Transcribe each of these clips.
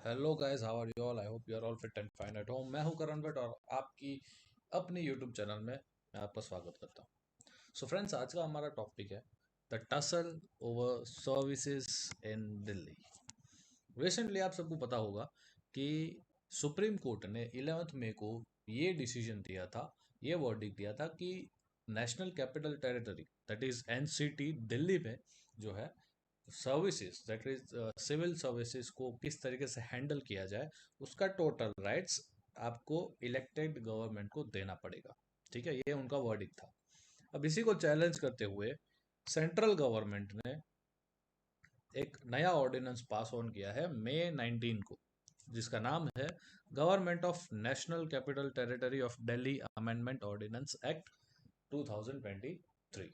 Hello guys, how are you all? I hope you are all fit and fine at home. मैं हूं करण भट्ट और आपकी अपने YouTube channel में मैं आपका स्वागत करता हूं। सो फ्रेंड्स, आज का हमारा टॉपिक है the tussle over services in Delhi. Recently आप सबको पता होगा कि सुप्रीम कोर्ट ने 11 मई को ये डिसीजन दिया था, ये वर्डिक्ट दिया था कि national capital territory that is NCT Delhi में जो है services that is civil services को किस तरीके से हैंडल किया जाए, उसका टोटल राइट्स आपको इलेक्टेड गवर्नमेंट को देना पड़ेगा। ठीक है, ये उनका वर्डिक्ट था। अब इसी को चैलेंज करते हुए सेंट्रल गवर्नमेंट ने एक नया ऑर्डिनेंस पास ऑन किया है मई 19 को, जिसका नाम है government of national capital territory of Delhi amendment ordinance act 2023।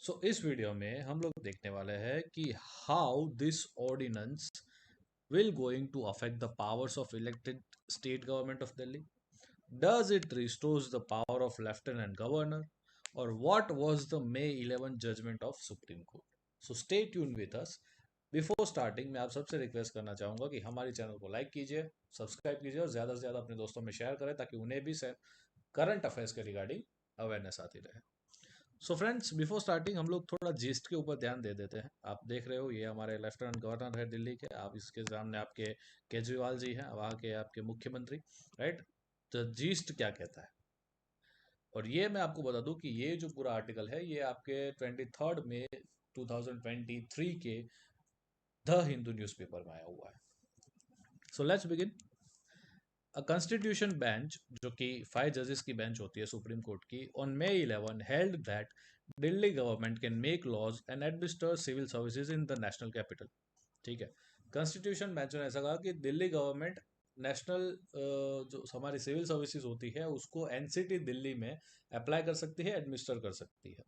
So इस वीडियो में हम लोग देखने वाले हैं कि how this ordinance will going to affect the powers of elected state government of Delhi. Does it restores the power of lieutenant governor, or what was the May 11 judgment of Supreme Court? So stay tuned with us. Before starting मैं आप सबसे request करना चाहूंगा कि हमारे channel को like कीजिए, subscribe कीजिए और ज़्यादा से ज़्यादा अपने दोस्तों में शेयर करें ताकि उन्हें भी करंट अफेयर्स के रिगार्डिंग अवेयरनेस आती रहे। सो फ्रेंड्स, बिफोर स्टार्टिंग हम लोग थोड़ा जीस्ट के ऊपर ध्यान दे देते हैं। आप देख रहे हो, ये हमारे लेफ्टिनेंट गवर्नर है दिल्ली के। आप इसके सामने आपके केजरीवाल जी हैं, वहाँ के आपके मुख्यमंत्री, राइट। तो जीस्ट क्या कहता है, और ये मैं आपको बता दूं कि ये जो पूरा आर्टिकल है ये आपके 23 मई 2023 के द हिंदू न्यूज़पेपर में आया हुआ है। So let's begin. A constitution bench, जो कि 5 जजेस की बेंच होती है सुप्रीम कोर्ट की, on May 11 held that Delhi government can make laws and administer civil services in the national capital. ठीक है, कॉन्स्टिट्यूशन बेंच ने ऐसा कहा कि दिल्ली गवर्नमेंट नेशनल जो हमारी सिविल सर्विसेज होती है उसको एनसीटी दिल्ली में अप्लाई कर सकती है, एडमिनिस्टर कर सकती है।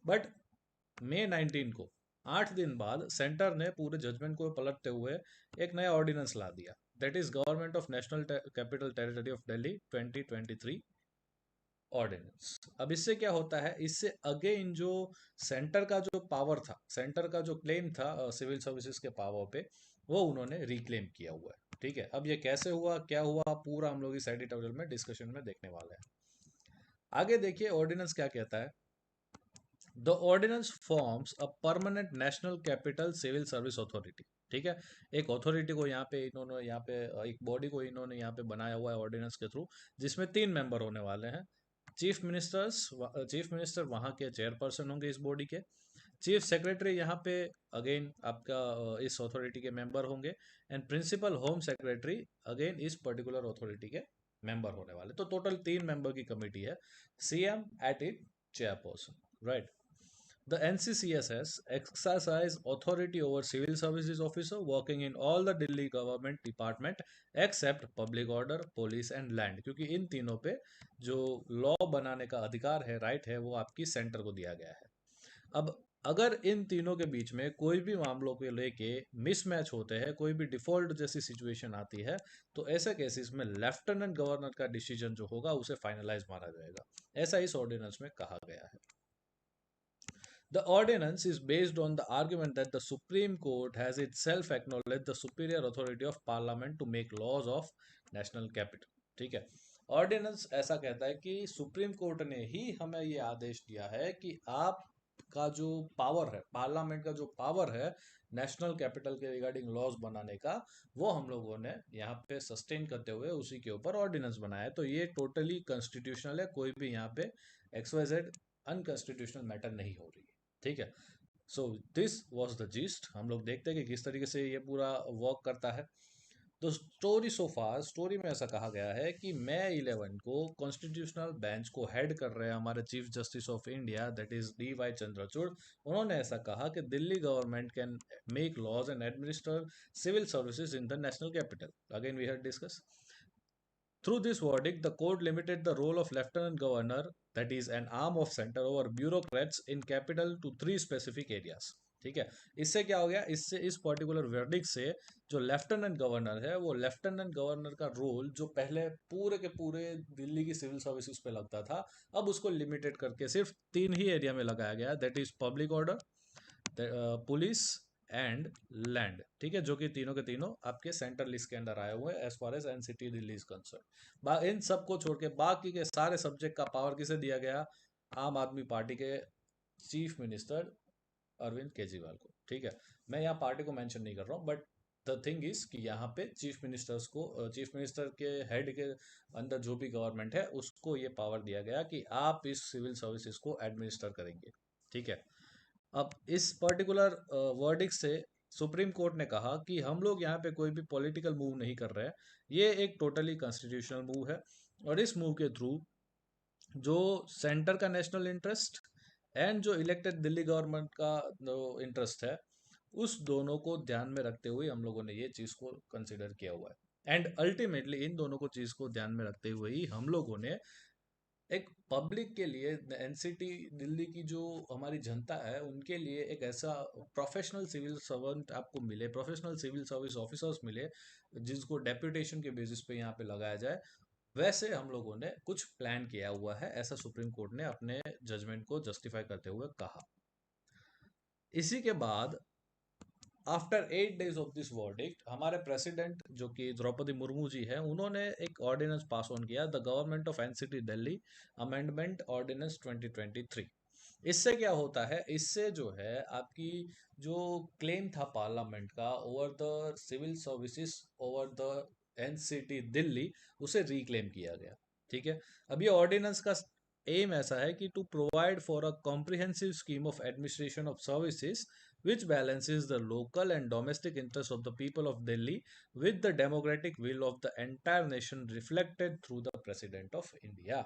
बट मई 19 को, 8 दिन बाद, सेंटर ने पूरे जजमेंट को पलटते हुए एक नया ऑर्डिनेंस ला दिया, that is government of national capital territory of Delhi 2023 ordinance. अब इससे क्या होता है, इससे अगेन जो सेंटर का जो पावर था, सेंटर का जो क्लेम था सिविल सर्विसेज के पावर पे, वो उन्होंने रिक्लेम किया हुआ है। ठीक है, अब ये कैसे हुआ, क्या हुआ, पूरा हम लोग इस एडिटोरियल में डिस्कशन में देखने वाले हैं। आगे देखिए ऑर्डिनेंस क्या कहता है। The ordinance forms a permanent national capital civil service authority. ठीक है, एक अथॉरिटी को यहाँ पे इन्होंने यहाँ पे एक बॉडी को इन्होंने यहाँ पे बनाया हुआ है ऑर्डिनेंस के थ्रू, जिसमें 3 मेंबर होने वाले हैं। चीफ मिनिस्टर वहाँ के चेयरपर्सन होंगे इस बॉडी के। चीफ सेक्रेटरी यहाँ पे अगेन आपका इस अथॉरिटी के मेंबर होंगे। And principal home secretary again इस पर्टिकुलर अथॉरिटी के मेंबर होने वाले। तो टोटल 3 मेंबर की कमेटी है, CM at it chairperson, right. The NCCSS exercise authority over civil services officer working in all the Delhi government department except public order, police and land, क्योंकि इन तीनों पे जो लॉ बनाने का अधिकार है, राइट है, वो आपकी सेंटर को दिया गया है। अब अगर इन तीनों के बीच में कोई भी मामलों को लेके मिसमैच होते हैं, कोई भी डिफॉल्ट जैसी सिचुएशन आती है, तो ऐसे केसेस में लेफ्टिनेंट गवर्नर का डिसीजन जो होगा उसे फाइनलाइज माना जाएगा। ऐसा इस ऑर्डिनेंस में कहा गया है। The ordinance is based on the argument that the Supreme Court has itself acknowledged the superior authority of Parliament to make laws of national capital. ठीक है, ऑर्डिनेंस ऐसा कहता है कि सुप्रीम कोर्ट ने ही हमें ये आदेश दिया है कि आप का जो पावर है, पार्लियामेंट का जो पावर है नेशनल कैपिटल के रिगार्डिंग लॉज बनाने का, वो हम लोगों ने यहाँ पे सस्टेन करते हुए उसी के ऊपर ऑर्डिनेंस बनाया है। तो ये टोटली कॉन्स्टिट्यूशनल है, कोई भी यहाँ पे XYZ अनकॉन्स्टिट्यूशनल मैटर नहीं हो रही है। ठीक है, so this was the yeast. हम लोग देखते हैं कि किस तरीके से ये पूरा वर्क करता है। तो स्टोरी सो फार, स्टोरी में ऐसा कहा गया है कि मई 11 को कॉन्स्टिट्यूशनल बेंच को हेड कर रहे हैं हमारे chief justice of India, that is DY Chandrachud. उन्होंने ऐसा कहा कि Delhi government can make laws and administer civil services in the national capital. Again we had discuss. Through this verdict, the court limited the role of lieutenant governor, that is an arm of center, over bureaucrats in capital to 3 specific areas. ठीक है, इससे क्या हो गया, इससे इस particular verdict से जो लेफ्टिनेंट गवर्नर है, वो लेफ्टिनेंट गवर्नर का रोल जो पहले पूरे के पूरे दिल्ली की सिविल सर्विसेज पे लगता था, अब उसको लिमिटेड करके सिर्फ 3 ही एरिया में लगाया गया, that is public order, police and land, ठीक है, जो कि तीनों के तीनों आपके सेंट्रल लिस्ट के अंडर आए हुए हैं as far as NCT Delhi is concern. इन सब को छोड़ के बाकी के सारे सब्जेक्ट का पावर किसे दिया गया? आम आदमी पार्टी के चीफ मिनिस्टर अरविंद केजरीवाल को, ठीक है। मैं यहाँ पार्टी को मेंशन नहीं कर रहा हूँ, बट द थिंग इज कि यहाँ पे चीफ मिनिस्टर के हेड के अंदर जो भी गवर्नमेंट है उसको ये पावर दिया गया कि आप इस सिविल सर्विसेज को एडमिनिस्टर करेंगे, ठीक है। अब इस पर्टिकुलर वर्डिक्ट से सुप्रीम कोर्ट ने कहा कि हम लोग यहाँ पे कोई भी पॉलिटिकल मूव नहीं कर रहे हैं, ये एक टोटली कॉन्स्टिट्यूशनल मूव है, और इस मूव के थ्रू जो सेंटर का नेशनल इंटरेस्ट एंड जो इलेक्टेड दिल्ली गवर्नमेंट का जो इंटरेस्ट है, उस दोनों को ध्यान में रखते हुए हम लोगों ने ये चीज़ को कंसिडर किया हुआ है। एंड अल्टीमेटली इन दोनों को चीज़ को ध्यान में रखते हुए ही हम लोगों ने एक पब्लिक के लिए, एनसीटी दिल्ली की जो हमारी जनता है उनके लिए एक ऐसा प्रोफेशनल सिविल सर्वेंट आपको मिले, प्रोफेशनल सिविल सर्विस ऑफिसर्स मिले जिसको डेप्यूटेशन के बेसिस पे यहाँ पे लगाया जाए, वैसे हम लोगों ने कुछ प्लान किया हुआ है, ऐसा सुप्रीम कोर्ट ने अपने जजमेंट को जस्टिफाई करते हुए कहा। इसी के बाद after 8 days of this verdict, हमारे प्रेसिडेंट जो कि द्रौपदी मुर्मू जी हैं, उन्होंने एक ऑर्डिनेंस पास ऑन किया, the government of NCT Delhi amendment ordinance 2023। इससे क्या होता है? इससे जो है आपकी जो क्लेम था पार्लियामेंट का over the civil services over the NCT Delhi, उसे रिक्लेम किया गया, ठीक है। अब ये ऑर्डिनेंस का एम ऐसा है कि to provide for a comprehensive scheme of administration of services which balances the local and domestic interests of the people of Delhi with the democratic will of the entire nation reflected through the President of India।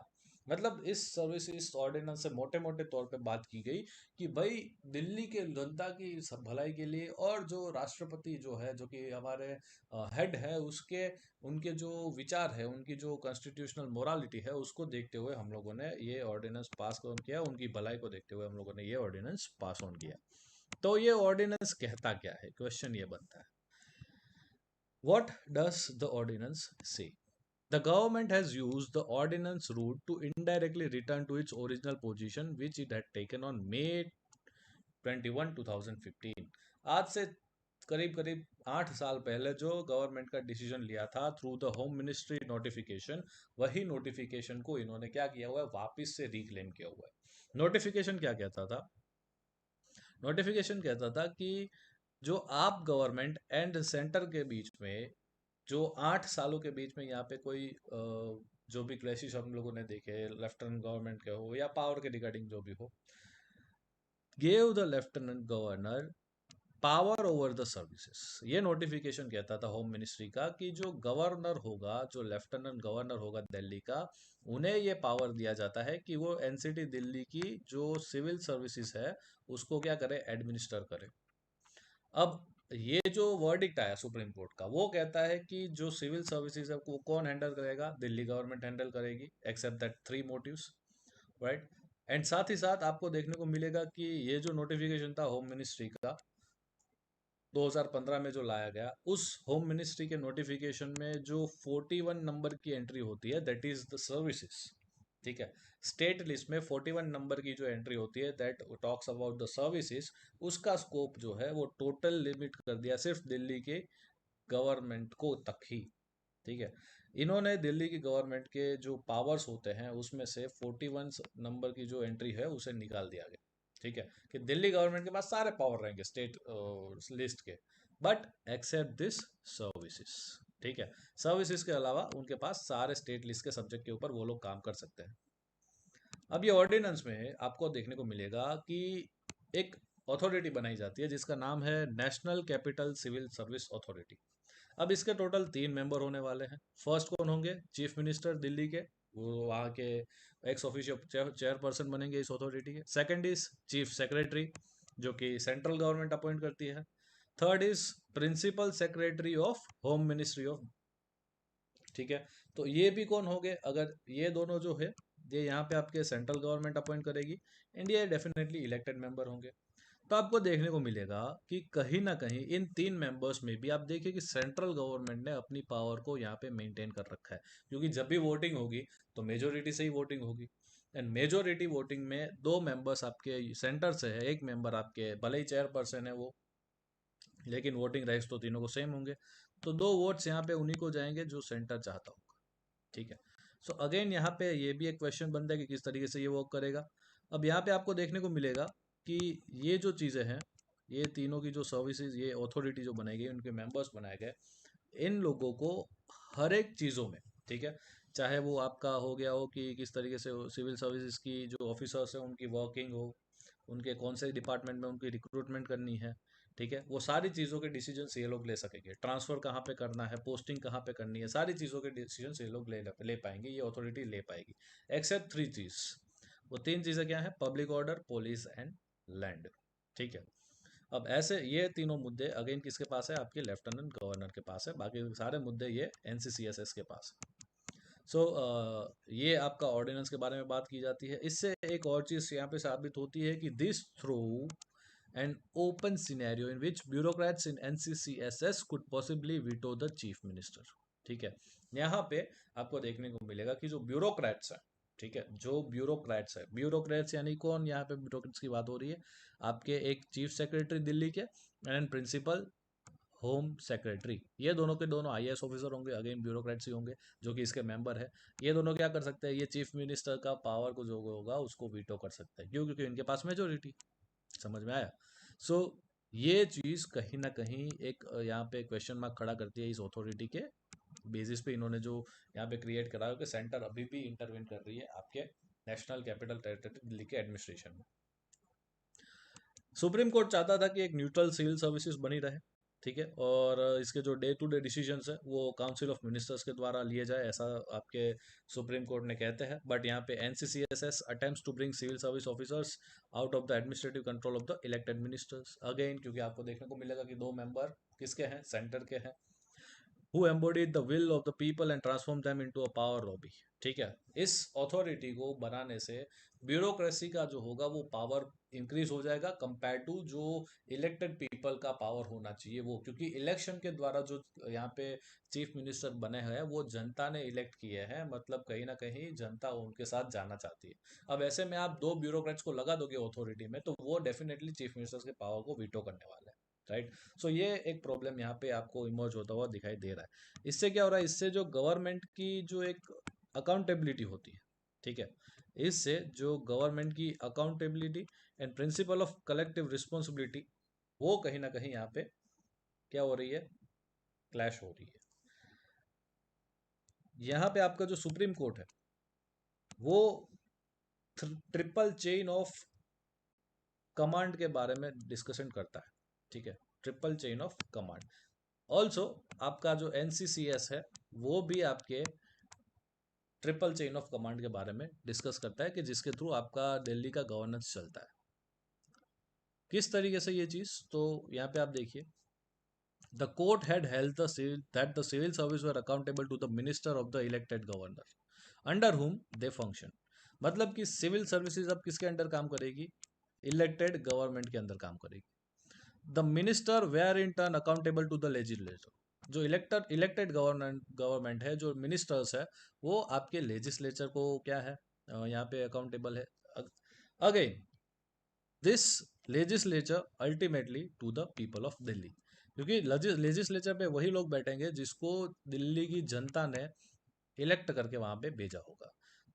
मतलब इस services ordinance से मोटे मोटे तौर पे बात की गई कि भाई दिल्ली के जनता की सब भलाई के लिए, और जो राष्ट्रपति जो है जो कि हमारे हेड है, उसके उनके जो विचार है, उनकी जो कॉन्स्टिट्यूशनल मोरालिटी है, उसको देखते हुए हम लोगों ने ये ऑर्डिनेंस पास ऑन किया, उनकी भलाई को देखते हुए हम लोगों ने ये ऑर्डिनेंस पास ऑन किया। तो ये ऑर्डिनेंस कहता क्या है? क्वेश्चन ये बनता है, व्हाट डज द ऑर्डिनेंस से? The government has used the ordinance route to indirectly return to its original position which it had taken on May 21, 2015। आज से करीब करीब 8 साल पहले जो गवर्नमेंट का डिसीजन लिया था through the home ministry notification, वही नोटिफिकेशन को इन्होंने क्या किया हुआ है? वापस से रिक्लेम किया हुआ है। नोटिफिकेशन क्या कहता था? नोटिफिकेशन कहता था कि जो आप गवर्नमेंट एंड सेंटर के बीच में जो 8 सालों के बीच में यहाँ पे कोई जो भी क्लैशेस हम लोगों ने देखे, लेफ्टिनेंट गवर्नमेंट के हो या पावर के रिगार्डिंग जो भी हो, gave the lieutenant governor power over the services. ये नोटिफिकेशन कहता था होम मिनिस्ट्री का कि जो गवर्नर होगा, जो लेफ्टिनेंट गवर्नर होगा दिल्ली का, उन्हें ये पावर दिया जाता है कि वो एनसीटी दिल्ली की जो सिविल सर्विसेज है उसको क्या करे? एडमिनिस्टर करे। अब ये जो वर्डिक्ट आया सुप्रीम कोर्ट का, वो कहता है कि जो सिविल सर्विसेज है वो कौन हैंडल करेगा? दिल्ली गवर्नमेंट हैंडल करेगी, except that 3 motives, right. And साथ ही साथ आपको देखने को मिलेगा कि ये जो नोटिफिकेशन था होम मिनिस्ट्री का 2015 में जो लाया गया, उस होम मिनिस्ट्री के नोटिफिकेशन में जो 41 नंबर की एंट्री होती है, दैट इज द सर्विसेज, ठीक है। स्टेट लिस्ट में 41 नंबर की जो एंट्री होती है that talks about the services, उसका स्कोप जो है वो टोटल लिमिट कर दिया सिर्फ दिल्ली के गवर्नमेंट को तक ही, ठीक है। इन्होंने दिल्ली की गवर्नमेंट के जो पावर्स होते हैं उसमें से 41 नंबर की जो एंट्री है उसे निकाल दिया गया, ठीक है, कि दिल्ली गवर्नमेंट के पास सारे पावर रहेंगे स्टेट लिस्ट के, बट एक्सेप्ट दिस सर्विसेज, ठीक है। सर्विसेज के अलावा उनके पास सारे स्टेट लिस्ट के सब्जेक्ट के ऊपर वो लोग काम कर सकते हैं। अब ये ऑर्डिनेंस में आपको देखने को मिलेगा कि एक अथॉरिटी बनाई जाती है जिसका नाम है national capital civil service authority. अब इसके टोटल 3 मेंबर होने वाले हैं। फर्स्ट कौन होंगे? चीफ मिनिस्टर दिल्ली के, वो वहाँ के एक्स ऑफिशियल चेयरपर्सन बनेंगे इस अथॉरिटी के। सेकंड इज चीफ सेक्रेटरी, जो कि सेंट्रल गवर्नमेंट अपॉइंट करती है। Third is principal secretary of home ministry of, ठीक है। तो ये भी कौन हो गए? अगर ये दोनों जो है ये यहाँ पे आपके सेंट्रल गवर्नमेंट अपॉइंट करेगी, एंड ये डेफिनेटली इलेक्टेड मेंबर होंगे। तो आपको देखने को मिलेगा कि कहीं ना कहीं इन 3 मेंबर्स में भी आप देखिए कि सेंट्रल गवर्नमेंट ने अपनी पावर को यहाँ पे मेंटेन कर रखा है, क्योंकि जब भी वोटिंग होगी तो मेजोरिटी से ही वोटिंग होगी, एंड मेजोरिटी वोटिंग में 2 मेंबर्स आपके सेंटर से है, एक मेंबर आपके भले ही चेयरपर्सन है वो लेकिन वोटिंग राइट्स तो तीनों को सेम होंगे। तो 2 वोट्स यहाँ पे उन्हीं को जाएंगे जो सेंटर चाहता होगा। ठीक है। सो अगेन यहाँ पे ये भी एक क्वेश्चन बनता है कि किस तरीके से ये वर्क करेगा। अब यहाँ पे आपको देखने को मिलेगा कि ये जो चीज़ें हैं, ये तीनों की जो सर्विसेज, ये अथॉरिटी जो बनाई गई, उनके मेंबर्स बनाए गए, इन लोगों को हर एक चीज़ों में, ठीक है, चाहे वो आपका हो गया हो कि किस तरीके से सिविल सर्विसेज की जो ऑफिसर्स हैं उनकी वर्किंग हो, उनके कौन से डिपार्टमेंट में उनकी रिक्रूटमेंट करनी है, ठीक है, वो सारी चीज़ों के डिसीजन ये लोग ले सकेंगे। ट्रांसफ़र कहाँ पे करना है, पोस्टिंग कहाँ पे करनी है, सारी चीज़ों के डिसीजन ये लोग ले पाएंगे, ये अथॉरिटी ले पाएगी। एक्सेप्ट 3 चीज़। वो 3 चीज़ें क्या है? Public order, police and land. ठीक है। अब ऐसे ये तीनों मुद्दे अगेन किसके पास है? आपके लेफ्टिनेंट गवर्नर के पास है। बाकी सारे मुद्दे ये एनसीसीएसएस के पास है। सो ये आपका ऑर्डिनेंस के बारे में बात की जाती है। इससे एक और चीज़ यहाँ पे साबित होती है कि this through an open scenario in which bureaucrats in NCCSS could possibly veto the chief minister. ठीक है। यहाँ पे आपको देखने को मिलेगा कि जो ब्यूरोक्रेट्स हैं, ठीक है, जो ब्यूरोक्रेट्स है, ब्यूरोक्रेट्स यानी कौन? यहाँ पे ब्यूरोक्रेट्स की बात हो रही है। आपके एक चीफ सेक्रेटरी दिल्ली के एंड प्रिंसिपल होम सेक्रेटरी, ये दोनों के दोनों आईएएस ऑफिसर होंगे, अगेन ब्यूरोक्रेट्स ही होंगे जो कि इसके मेंबर है। ये दोनों क्या कर सकते हैं? ये चीफ मिनिस्टर का पावर को जो होगा उसको वीटो कर सकते हैं। क्यों? क्योंकि इनके पास मेजोरिटी। समझ में आया? सो ये चीज़ कहीं ना कहीं एक यहाँ पे क्वेश्चन मार्क खड़ा करती है इस अथॉरिटी के बेसिस पे इन्होंने जो यहाँ पे क्रिएट करा है कि सेंटर अभी भी इंटरवेन कर रही है आपके नेशनल कैपिटल टेरिटरी दिल्ली के एडमिनिस्ट्रेशन में। सुप्रीम कोर्ट चाहता था कि एक न्यूट्रल सिविल सर्विसेज बनी रहे, ठीक है, और इसके जो डे टू डे डिसीजंस है वो काउंसिल ऑफ मिनिस्टर्स के द्वारा लिए जाए, ऐसा आपके सुप्रीम कोर्ट ने कहते हैं। बट यहाँ पे NCCSS attempts to bring civil service officers out of the administrative control of the elected ministers. Again क्योंकि आपको देखने को मिलेगा कि 2 मेंबर किसके हैं? सेंटर के हैं। who embodied the will of the people and transformed them into a power lobby। ठीक है। इस अथॉरिटी को बनाने से ब्यूरोक्रेसी का जो होगा वो पावर इंक्रीज हो जाएगा कंपेयर टू जो इलेक्टेड पीपल का पावर होना चाहिए वो, क्योंकि इलेक्शन के द्वारा जो यहाँ पे चीफ मिनिस्टर बने हैं वो जनता ने इलेक्ट किए हैं, मतलब कहीं ना कहीं जनता उनके साथ जाना चाहती है। अब ऐसे में आप 2 ब्यूरोक्रेट्स को लगा दोगे अथॉरिटी में तो वो डेफिनेटली चीफ मिनिस्टर के पावर को वीटो करने वाले हैं। राइट। सो ये एक प्रॉब्लम यहाँ पे आपको इमर्ज होता हुआ दिखाई दे रहा है। इससे क्या हो रहा है? इससे जो गवर्नमेंट की जो एक अकाउंटेबिलिटी होती है, ठीक है, इससे जो गवर्नमेंट की accountability and principle of collective responsibility वो कहीं ना कहीं यहाँ पे क्या हो रही है? क्लैश हो रही है। यहाँ पे आपका जो सुप्रीम कोर्ट है वो ट्रिपल चेन ऑफ कमांड के बारे में डिस्कशन करता है। ठीक है। Triple chain of command. Also आपका जो एनसीसीएस है वो भी आपके ट्रिपल चेन ऑफ कमांड के बारे में डिस्कस करता है कि जिसके थ्रू आपका दिल्ली का गवर्नेंस चलता है। किस तरीके से ये चीज़? तो यहाँ पे आप देखिए, the court had held that the civil service were accountable to the minister of the elected governor under whom they function. मतलब कि सिविल सर्विसेज अब किसके अंडर काम करेगी? इलेक्टेड गवर्नमेंट के अंदर काम करेगी। The minister were in turn accountable to the legislature. जो इलेक्टेड गवर्नमेंट है, जो मिनिस्टर्स है, वो आपके लेजिस्लेचर को क्या है? यहाँ पे अकाउंटेबल है। Again this legislature ultimately to the people of Delhi, क्योंकि लेजिस्लेचर पे वही लोग बैठेंगे जिसको दिल्ली की जनता ने इलेक्ट करके वहां पे भेजा होगा।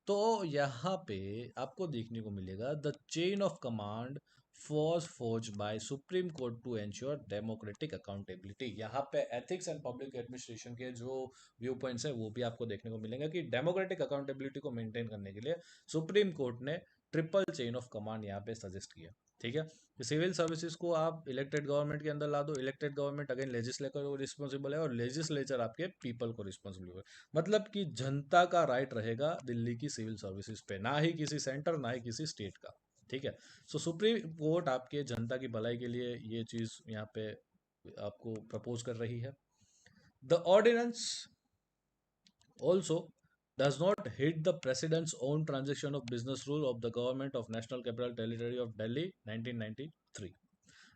तो यहाँ पे आपको देखने को मिलेगा the chain of command was forged by Supreme Court to ensure democratic accountability. यहाँ पे एथिक्स एंड पब्लिक एडमिनिस्ट्रेशन के जो व्यू पॉइंट्स है वो भी आपको देखने को मिलेंगे कि डेमोक्रेटिक अकाउंटेबिलिटी को मेंटेन करने के लिए सुप्रीम कोर्ट ने ट्रिपल चेन ऑफ कमांड यहाँ पे सजेस्ट किया। ठीक है। सिविल सर्विसेज को आप इलेक्टेड गवर्नमेंट के अंदर ला दो, इलेक्टेड गवर्नमेंट अगेन लेजिस्लेचर को रिस्पॉन्सिबल है और लेजिस्लेचर आपके पीपल को रिस्पॉन्सिबल है। मतलब कि जनता का राइट रहेगा दिल्ली की सिविल सर्विसेज पे, ना ही किसी सेंटर ना ही किसी स्टेट का। ठीक है। सो सुप्रीम कोर्ट आपके जनता की भलाई के लिए ये चीज यहाँ पे आपको प्रपोज कर रही है। The ordinance also does not hit the president's own transaction of business rule of the government of National Capital Territory of Delhi 1993.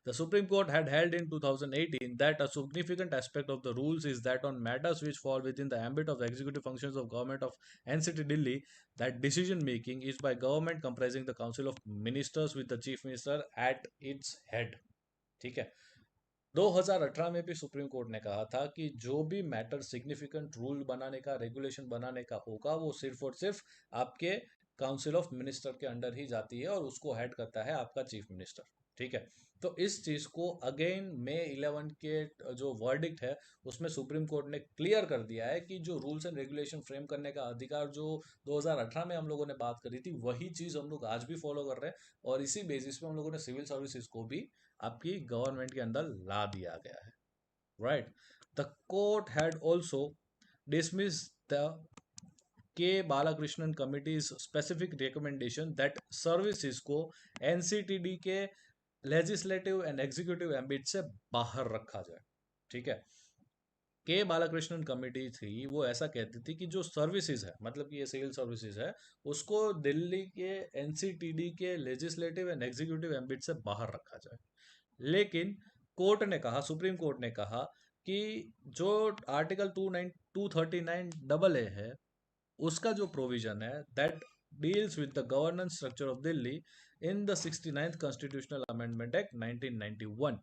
The Supreme Court had held in 2018 that a significant aspect of the rules is that on matters which fall within the ambit of the executive functions of government of NCT Delhi, that decision making is by government comprising the council of ministers with the chief minister at its head. ठीक है। 2018 में भी supreme court ने कहा था कि जो भी मैटर सिग्निफिकेंट रूल बनाने का, रेगुलेशन बनाने का होगा, वो सिर्फ और सिर्फ आपके काउंसिल ऑफ मिनिस्टर के अंडर ही जाती है और उसको हेड करता है आपका चीफ मिनिस्टर। ठीक है। तो इस चीज को अगेन मई 11 के जो वर्डिक्ट है उसमें सुप्रीम कोर्ट ने क्लियर कर दिया है कि जो रूल्स एंड रेगुलेशन फ्रेम करने का अधिकार जो 2018 में हम लोगों ने बात करी थी, वही चीज हम लोग आज भी फॉलो कर रहे हैं। और इसी बेसिस पे हम लोगों ने सिविल सर्विसेज को भी आपकी गवर्नमेंट के अंदर ला दिया गया है। Right. The court had also dismiss the K Balakrishnan committee's specific recommendation that services को एनसीटीडी के लेजिस्लेटिव एंड एग्जीक्यूटिव एम्बिट से बाहर रखा जाए। ठीक है। के बालाकृष्णन कमेटी थी, वो ऐसा कहती थी कि जो सर्विसेज है, मतलब कि ये सिविल सर्विसेज है, उसको दिल्ली के एनसीटीडी के लेजिस्लेटिव एंड एग्जीक्यूटिव एम्बिट से बाहर रखा जाए। लेकिन कोर्ट ने कहा, सुप्रीम कोर्ट ने कहा कि जो आर्टिकल 239 AA है, उसका जो प्रोविजन है that deals with the governance structure of Delhi in the 69th constitutional amendment act 1991,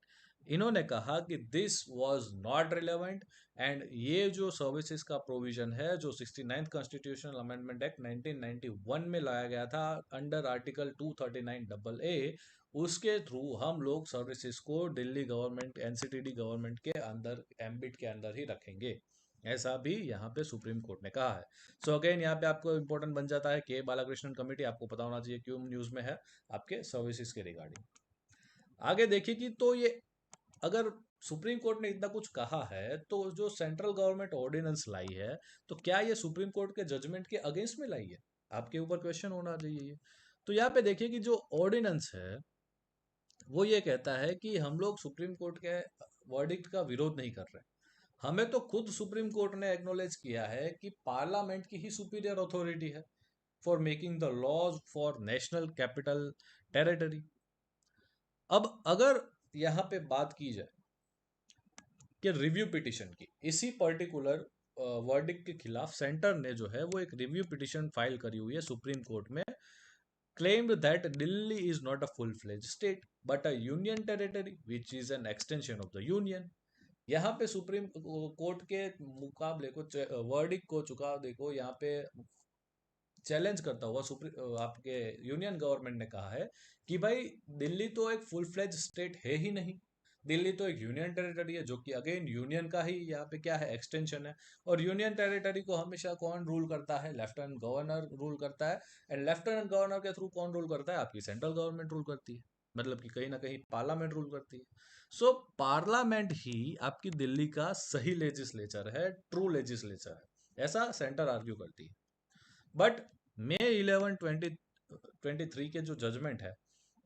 इन्होंने कहा कि this was not relevant. And ये जो सर्विसेज का प्रोविजन है जो 69th कॉन्स्टिट्यूशनल अमेंडमेंट एक्ट 1991 में लाया गया था अंडर आर्टिकल 239 AA, उसके थ्रू हम लोग सर्विसेज को दिल्ली गवर्नमेंट, एनसीटीडी गवर्नमेंट के अंदर, एम्बिट के अंदर ही रखेंगे। ऐसा भी यहाँ पे सुप्रीम कोर्ट ने कहा है। सो अगेन यहाँ पे आपको इंपॉर्टेंट बन जाता है के बालाकृष्णन कमेटी, आपको पता होना चाहिए क्यों न्यूज में है, आपके सर्विसेज के रिगार्डिंग। आगे देखिए कि तो ये अगर सुप्रीम कोर्ट ने इतना कुछ कहा है, तो जो सेंट्रल गवर्नमेंट ऑर्डिनेंस लाई है, तो क्या ये सुप्रीम कोर्ट के जजमेंट के अगेंस्ट में लाई है? आपके ऊपर क्वेश्चन होना चाहिए ये। तो यहाँ पे देखिए कि जो ऑर्डिनेंस है वो ये कहता है कि हम लोग सुप्रीम कोर्ट के वर्डिक्ट का विरोध नहीं कर रहे। हमें तो खुद सुप्रीम कोर्ट ने एक्नोलेज किया है कि पार्लियामेंट की ही सुपीरियर अथॉरिटी है for making the laws for national capital territory. अब अगर यहाँ पे बात की जाए कि रिव्यू पिटिशन की, इसी पर्टिकुलर वर्डिक्ट के खिलाफ सेंटर ने जो है वो एक रिव्यू पिटिशन फाइल करी हुई है सुप्रीम कोर्ट में, claimed that Delhi is not a full-fledged state but a union territory which is an extension of the union। यहाँ पे सुप्रीम कोर्ट के मुकाबले को, वर्डिक को चुका देखो, यहाँ पे चैलेंज करता हुआ सुप्रीम आपके यूनियन गवर्नमेंट ने कहा है कि भाई दिल्ली तो एक फुल फ्लेज स्टेट है ही नहीं। दिल्ली तो एक यूनियन टेरिटरी है जो कि अगेन यूनियन का ही यहाँ पे क्या है, एक्सटेंशन है। और यूनियन टेरिटरी को हमेशा कौन रूल करता है? लेफ्टिनेंट गवर्नर रूल करता है। एंड लेफ्टिनेंट गवर्नर के थ्रू कौन रूल करता है? आपकी सेंट्रल गवर्नमेंट रूल करती है, मतलब कि कहीं ना कहीं पार्लियामेंट रूल करती है। सो पार्लियामेंट ही आपकी दिल्ली का सही लेजिस्लेचर है, ट्रू लेजिस्लेचर है, ऐसा सेंटर आर्ग्यू करती है। बट मई 11 2023 के जो जजमेंट है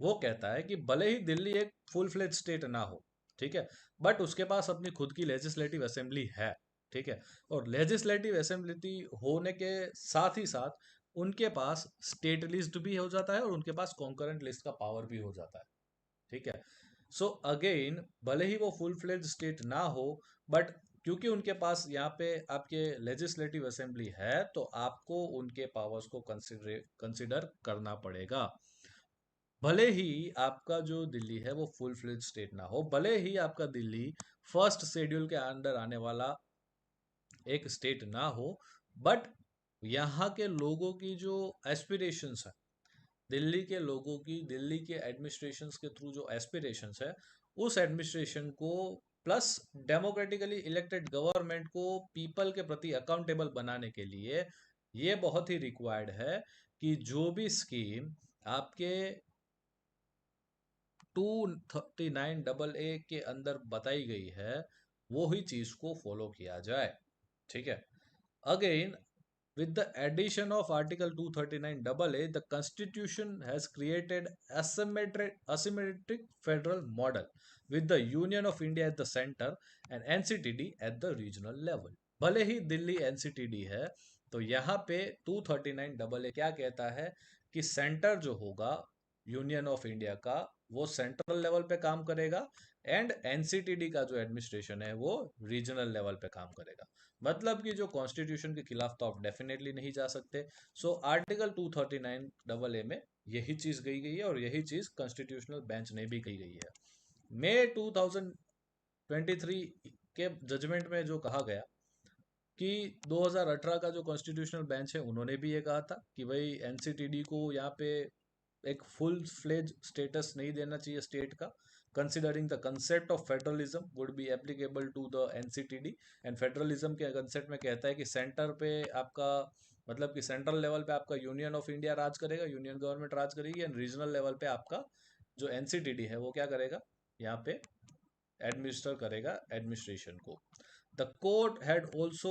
वो कहता है कि भले ही दिल्ली एक फुल फ्लेज स्टेट ना हो, ठीक है, बट उसके पास अपनी खुद की लेजिस्लेटिव असेंबली है। ठीक है। और लेजिस्लेटिव असेंबली होने के साथ ही साथ उनके पास स्टेट लिस्ट भी हो जाता है और उनके पास कॉन्करेंट लिस्ट का पावर भी हो जाता है। ठीक है। सो अगेन भले ही वो फुल फ्लेज स्टेट ना हो, बट क्योंकि उनके पास यहाँ पे आपके लेजिस्लेटिव असेंबली है, तो आपको उनके पावर्स को कंसिडर करना पड़ेगा। भले ही आपका जो दिल्ली है वो फुल फ्लेज स्टेट ना हो, भले ही आपका दिल्ली फर्स्ट शेड्यूल के अंडर आने वाला एक स्टेट ना हो, बट यहाँ के लोगों की जो एस्पिरेशंस है, दिल्ली के लोगों की, दिल्ली के एडमिनिस्ट्रेशन के थ्रू जो एस्पिरेशंस है, उस एडमिनिस्ट्रेशन को प्लस डेमोक्रेटिकली इलेक्टेड गवर्नमेंट को पीपल के प्रति अकाउंटेबल बनाने के लिए ये बहुत ही रिक्वायर्ड है कि जो भी स्कीम आपके 239 AA के अंदर बताई गई है, वो ही चीज को फॉलो किया जाए। ठीक है। Again, with the addition of Article 239 AA, the Constitution has created asymmetric federal model with the Union of India at the center and NCTD at the regional level। भले ही दिल्ली NCTD है, तो यहाँ पे 239 AA क्या कहता है कि सेंटर जो होगा यूनियन ऑफ इंडिया का, वो सेंट्रल लेवल पे काम करेगा एंड एनसीटीडी का जो एडमिनिस्ट्रेशन है वो रीजनल लेवल पे काम करेगा। मतलब कि जो कॉन्स्टिट्यूशन के खिलाफ तो आप डेफिनेटली नहीं जा सकते। सो आर्टिकल 239 AA में यही चीज गई गई है और यही चीज कॉन्स्टिट्यूशनल बेंच ने भी कही गई है। मई 23 के जजमेंट में जो कहा गया कि 2018 का जो कॉन्स्टिट्यूशनल बेंच है उन्होंने भी ये कहा था कि भाई एनसीटीडी को यहाँ पे एक फुल फ्लेज स्टेटस नहीं देना चाहिए स्टेट का, considering the concept of federalism would be applicable to the NCTD. And federalism के कंसेप्ट में कहता है कि सेंटर पे आपका मतलब कि सेंट्रल लेवल पे आपका यूनियन ऑफ इंडिया राज करेगा, यूनियन गवर्नमेंट राज करेगी, एंड रीजनल लेवल पे आपका जो एनसीटीडी है वो क्या करेगा, यहाँ पे एडमिनिस्टर करेगा एडमिनिस्ट्रेशन को। The court had also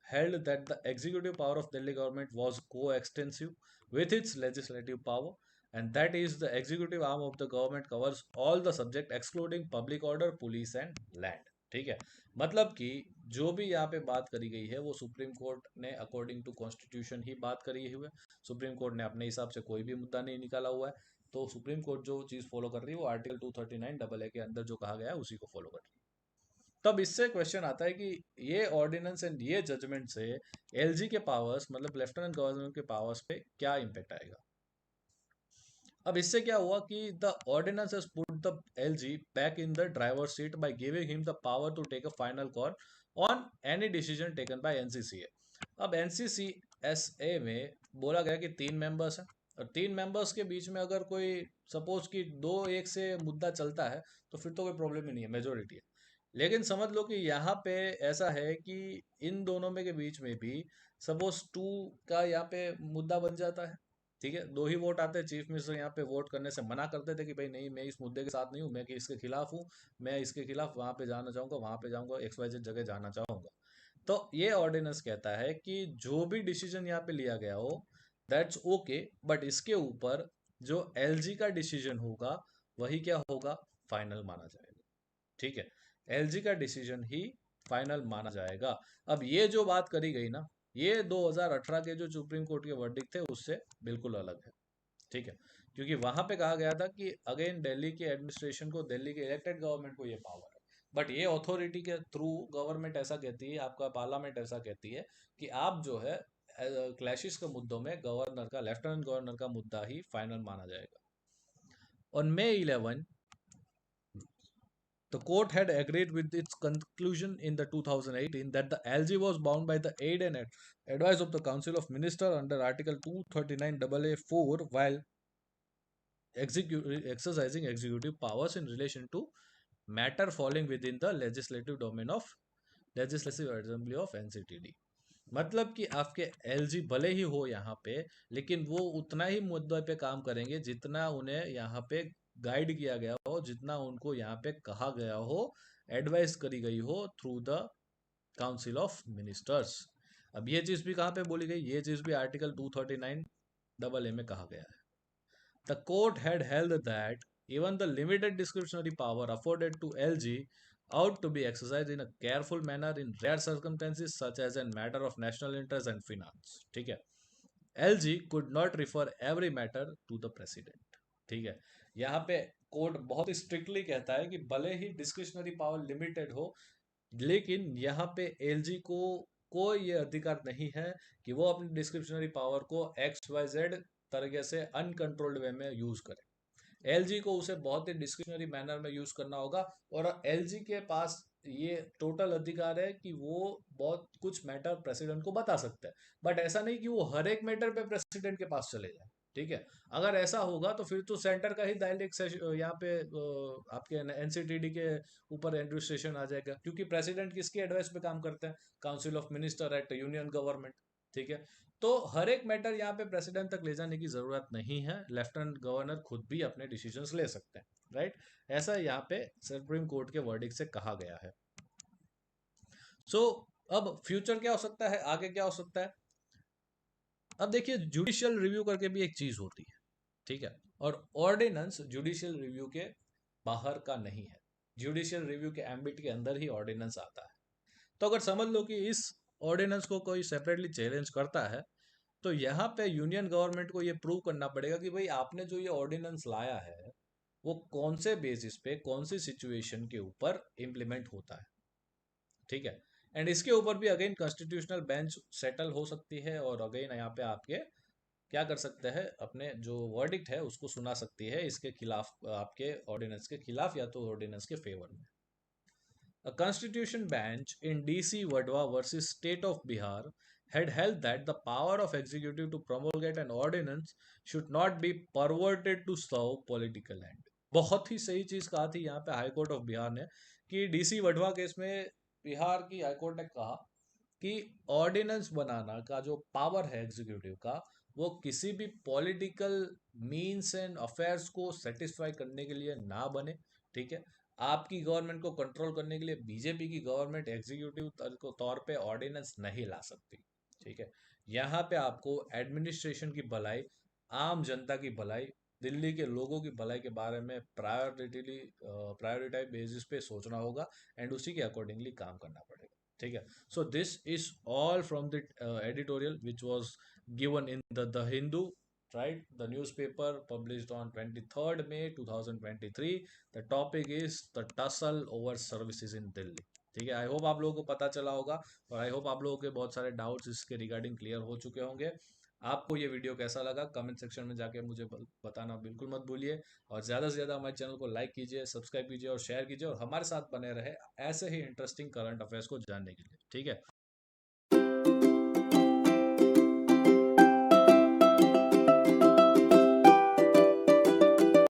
held that the executive power of Delhi government was co-extensive with its legislative power, and that is the executive arm of the government covers all the subject excluding public order, police and land। ठीक है, मतलब कि जो भी यहाँ पे बात करी गई है वो सुप्रीम कोर्ट ने अकॉर्डिंग टू कॉन्स्टिट्यूशन ही बात करी हुई है। सुप्रीम कोर्ट ने अपने हिसाब से कोई भी मुद्दा नहीं निकाला हुआ है, तो सुप्रीम कोर्ट जो चीज़ फॉलो कर रही है वो आर्टिकल 239 AA के अंदर जो कहा गया है उसी को फॉलो कर रही है। तब इससे क्वेश्चन आता है कि ये ऑर्डिनेंस एंड ये जजमेंट से एलजी के पावर्स मतलब लेफ्टिनेंट गवर्नर के पावर्स पे क्या इम्पेक्ट आएगा। अब इससे क्या हुआ कि the ordinance has put the LG back in the driver seat by giving him the power to take a final call on any decision taken by NCCA. अब एनसीसीएसए में बोला गया कि 3 मेंबर्स हैं, और 3 मेंबर्स के बीच में अगर कोई सपोज कि 2-1 से मुद्दा चलता है तो फिर तो कोई प्रॉब्लम ही नहीं है, मेजोरिटी है। लेकिन समझ लो कि यहाँ पे ऐसा है कि इन दोनों में के बीच में भी सपोज 2 का यहाँ पे मुद्दा बन जाता है। ठीक है, 2 ही वोट आते हैं, चीफ मिनिस्टर यहाँ पे वोट करने से मना करते थे कि भाई नहीं मैं इस मुद्दे के साथ नहीं हूँ, मैं कि इसके खिलाफ हूँ, मैं इसके खिलाफ वहां पे जाना चाहूंगा, वहां पे जाऊंगा, XYZ जगह जाना चाहूंगा। तो ये ऑर्डिनेंस कहता है कि जो भी डिसीजन यहाँ पे लिया गया हो दैट्स ओके, बट इसके ऊपर जो एलजी का डिसीजन होगा वही क्या होगा, फाइनल माना जाएगा। ठीक है, एलजी का डिसीजन ही फाइनल माना जाएगा। अब ये जो बात करी गई ना, ये 2018 के जो सुप्रीम कोर्ट के वर्डिक्ट थे उससे बिल्कुल अलग है। ठीक है, क्योंकि वहां पे कहा गया था कि अगेन दिल्ली के एडमिनिस्ट्रेशन को, दिल्ली के इलेक्टेड गवर्नमेंट को ये पावर है, बट ये अथॉरिटी के थ्रू गवर्नमेंट ऐसा कहती है, आपका पार्लियामेंट ऐसा कहती है कि आप जो है क्लैशेस के मुद्दों में गवर्नर का, लेफ्टिनेंट गवर्नर का मुद्दा ही फाइनल माना जाएगा। On May 11, the court had agreed with its conclusion in the 2018 that the LG was bound by the aid and advice of the Council of Ministers under Article 239 AA4 while exercising executive powers in relation to matter falling within the legislative domain of Legislative Assembly of NCTD। मतलब कि आपके LG भले ही हो यहाँ पे, लेकिन वो उतना ही मुद्दे पे काम करेंगे जितना उन्हें यहाँ पे गाइड किया गया हो, जितना उनको यहाँ पे कहा गया हो, एडवाइस करी गई हो through the council of ministers. अब ये चीज भी कहाँ पे बोली गई, ये चीज भी आर्टिकल 239 AA में कहा गया है। The court had held that even the limited discretionary power afforded to LG ought to be exercised in a careful manner in rare circumstances such as a matter of national interest and finance। ठीक है, LG could not refer every matter to the president। ठीक है, यहाँ पे court बहुत strictly कहता है कि भले ही डिस्क्रिशनरी पावर लिमिटेड हो, लेकिन यहाँ पे एलजी को कोई ये अधिकार नहीं है कि वो अपनी डिस्क्रिप्शनरी पावर को XYZ तरीके से अनकंट्रोल्ड वे में यूज करे। एलजी को उसे बहुत ही डिस्क्रिशनरी मैनर में यूज करना होगा, और एलजी के पास ये टोटल अधिकार है कि वो बहुत कुछ मैटर प्रेसिडेंट को बता सकता है, बट ऐसा नहीं कि वो हर एक मैटर पे प्रेसिडेंट के पास चले जाए। ठीक है, अगर ऐसा होगा तो फिर तो सेंटर का ही डायरेक्ट यहाँ पे आपके एनसीटीडी के ऊपर एडमिनिस्ट्रेशन आ जाएगा, क्योंकि प्रेसिडेंट किसकी एडवाइस पे काम करते हैं, council of minister eight union government. ठीक है, तो हर एक मैटर यहाँ पे प्रेसिडेंट तक ले जाने की जरूरत नहीं है, लेफ्टिनेंट गवर्नर खुद भी अपने डिसीजंस ले सकते हैं। राइट, ऐसा यहाँ पे सुप्रीम कोर्ट के वर्डिक्ट से कहा गया है। सो अब फ्यूचर क्या हो सकता है, आगे क्या हो सकता है। अब देखिए, जुडिशियल रिव्यू करके भी एक चीज होती है। ठीक है, और ऑर्डिनेंस जुडिशियल रिव्यू के बाहर का नहीं है, जुडिशियल रिव्यू के एम्बिट के अंदर ही ऑर्डिनेंस आता है। तो अगर समझ लो कि इस ऑर्डिनेंस को कोई सेपरेटली चैलेंज करता है, तो यहाँ पे यूनियन गवर्नमेंट को ये प्रूव करना पड़ेगा कि भाई आपने जो ये ऑर्डिनेंस लाया है वो कौन से बेसिस पे, कौन सी सिचुएशन के ऊपर इम्प्लीमेंट होता है। ठीक है, एंड इसके ऊपर भी अगेन कॉन्स्टिट्यूशनल बेंच सेटल हो सकती है, और अगेन यहाँ पे आपके क्या कर सकते हैं, अपने जो वर्डिक्ट है उसको सुना सकती है इसके खिलाफ, आपके ऑर्डिनेंस के खिलाफ या तो ऑर्डिनेंस के फेवर में। A constitution bench in DC Wadhwa versus State of Bihar had held that the power of executive to promulgate an ordinance should not be perverted to serve political end. बहुत ही सही चीज कहा थी यहाँ पे high court of Bihar ने कि DC वडवा case में बिहार की हाई कोर्ट ने कहा कि ऑर्डिनेंस बनाना का जो पावर है एग्जीक्यूटिव का वो किसी भी पॉलिटिकल मीन्स एंड अफेयर्स को सेटिस्फाई करने के लिए ना बने। ठीक है, आपकी गवर्नमेंट को कंट्रोल करने के लिए बीजेपी की गवर्नमेंट एग्जीक्यूटिव तौर पे ऑर्डिनेंस नहीं ला सकती। ठीक है, यहाँ पे आपको एडमिनिस्ट्रेशन की भलाई, आम जनता की भलाई, दिल्ली के लोगों की भलाई के बारे में प्रायोरिटाइज बेसिस पे सोचना होगा एंड उसी के अकॉर्डिंगली काम करना पड़ेगा। ठीक है, so this is all from the editorial which was given in the Hindu, right? The newspaper published on 23rd May 2023. The topic is the tussle over services in Delhi. ठीक है, I hope आप लोगों को पता चला होगा और I hope आप लोगों के बहुत सारे डाउट्स इसके रिगार्डिंग क्लियर हो चुके होंगे। आपको ये वीडियो कैसा लगा कमेंट सेक्शन में जाके मुझे बताना बिल्कुल मत भूलिए और ज़्यादा से ज़्यादा हमारे चैनल को लाइक कीजिए, सब्सक्राइब कीजिए और शेयर कीजिए और हमारे साथ बने रहे ऐसे ही इंटरेस्टिंग करंट अफेयर्स को जानने के लिए। ठीक है।